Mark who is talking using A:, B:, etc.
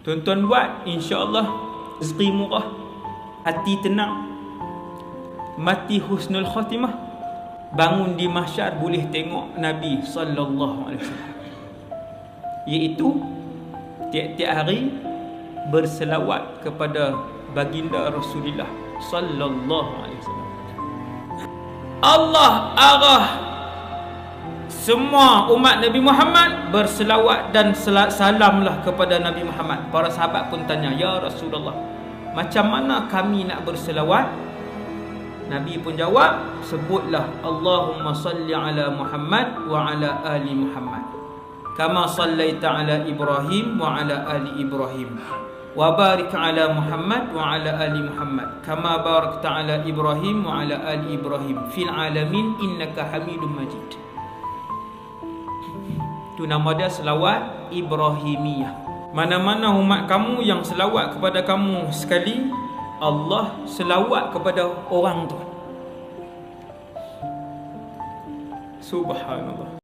A: Tuan-tuan buat, insya-Allah rezeki murah, hati tenang, mati husnul khatimah, bangun di mahsyar boleh tengok Nabi sallallahu alaihi wasallam. Iaitu tiap-tiap hari berselawat kepada baginda Rasulullah sallallahu alaihi wasallam. Allah arah semua umat Nabi Muhammad berselawat dan salamlah kepada Nabi Muhammad. Para sahabat pun tanya, "Ya Rasulullah, macam mana kami nak berselawat?" Nabi pun jawab, sebutlah Allahumma salli ala Muhammad wa ala ali Muhammad kama sallaita ala Ibrahim wa ala ali Ibrahim wa barik ala Muhammad wa ala ali Muhammad kama barakta ala Ibrahim wa ala ali Ibrahim fil alamin innaka Hamidum Majid. Itu nama dia selawat Ibrahimiyah. Mana-mana umat kamu yang selawat kepada kamu sekali, Allah selawat kepada orang tu. Subhanallah.